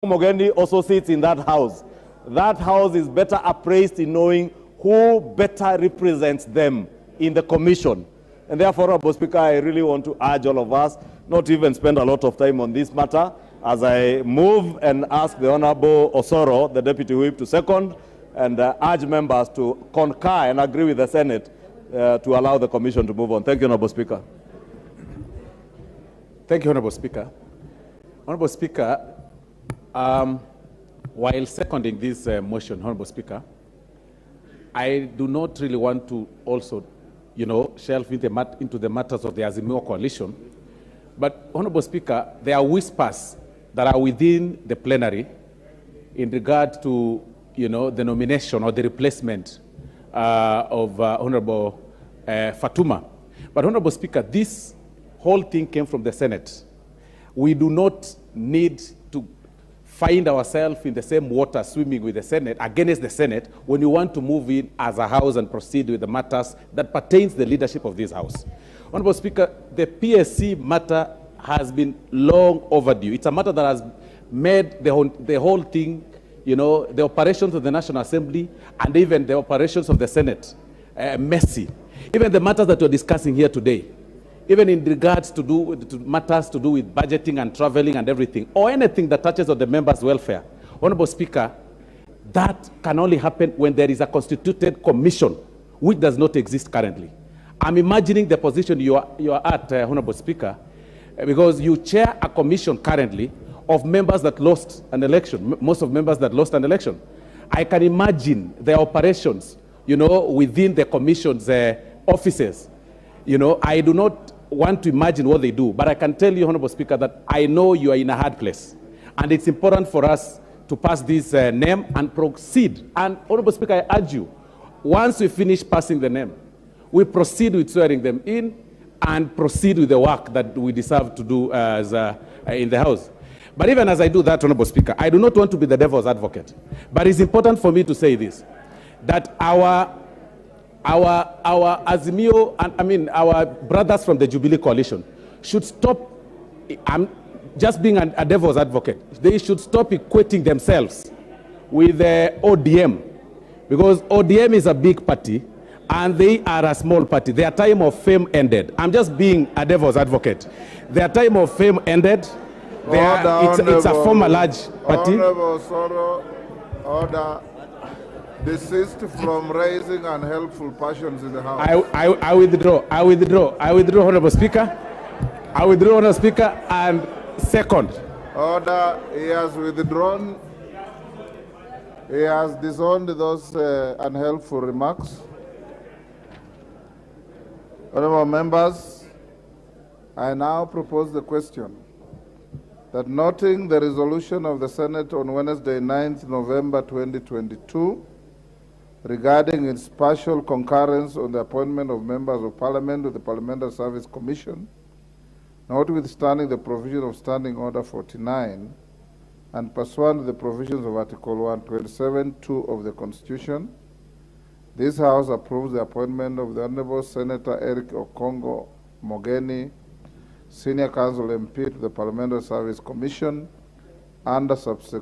Mogeni also sits in that house. That house is better appraised in knowing who better represents them in the commission. And therefore, Honorable Speaker, I really want to urge all of us not to even spend a lot of time on this matter as I move and ask the Honorable Osoro, the Deputy Whip, to second and urge members to concur and agree with the Senate to allow the commission to move on. Thank you, Honorable Speaker. Thank you, Honorable Speaker. Honorable Speaker, while seconding this motion, Honorable Speaker, I do not really want to also, shelve into the matters of the Azimio coalition. But, Honorable Speaker, there are whispers that are within the plenary in regard to, the nomination or the replacement of Honorable Fatuma. But, Honorable Speaker, this whole thing came from the Senate. We do not need to find ourselves in the same water swimming with the Senate, against the Senate, when you want to move in as a house and proceed with the matters that pertains to the leadership of this house. Honorable Speaker, the PSC matter has been long overdue. It's a matter that has made the whole thing, the operations of the National Assembly and even the operations of the Senate messy. Even the matters that we're discussing here today, even in regards to matters to do with budgeting and traveling and everything, or anything that touches on the members' welfare. Honorable Speaker, that can only happen when there is a constituted commission, which does not exist currently. I'm imagining the position you are at, Honorable Speaker, because you chair a commission currently of members that lost an election, most of members that lost an election. I can imagine their operations, within the commission's offices. I do not want to imagine what they do, but I can tell you, Honorable Speaker, that I know you are in a hard place. And it's important for us to pass this name and proceed. And, Honorable Speaker, I urge you, once we finish passing the name, we proceed with swearing them in and proceed with the work that we deserve to do in the House. But even as I do that, Honorable Speaker, I do not want to be the devil's advocate. But it's important for me to say this, that our Azimio, our brothers from the Jubilee coalition should stop, I'm just being a devil's advocate, they should stop equating themselves with the ODM, because ODM is a big party and they are a small party. Their time of fame ended. I'm just being a devil's advocate. Their time of fame ended. It's a former large party. Honorable Osoro, order. Desist from raising unhelpful passions in the House. I withdraw, Honorable Speaker. I withdraw, Honorable Speaker, and second. Order, he has withdrawn. He has disowned those unhelpful remarks. Honorable members, I now propose the question that, noting the resolution of the Senate on Wednesday, 9th November 2022, regarding its partial concurrence on the appointment of members of Parliament to the Parliamentary Service Commission, notwithstanding the provision of Standing Order 49, and pursuant to the provisions of Article 127(2) of the Constitution, this House approves the appointment of the Honorable Senator Eric Okongo Mogeni, Senior Council MP to the Parliamentary Service Commission, under subsection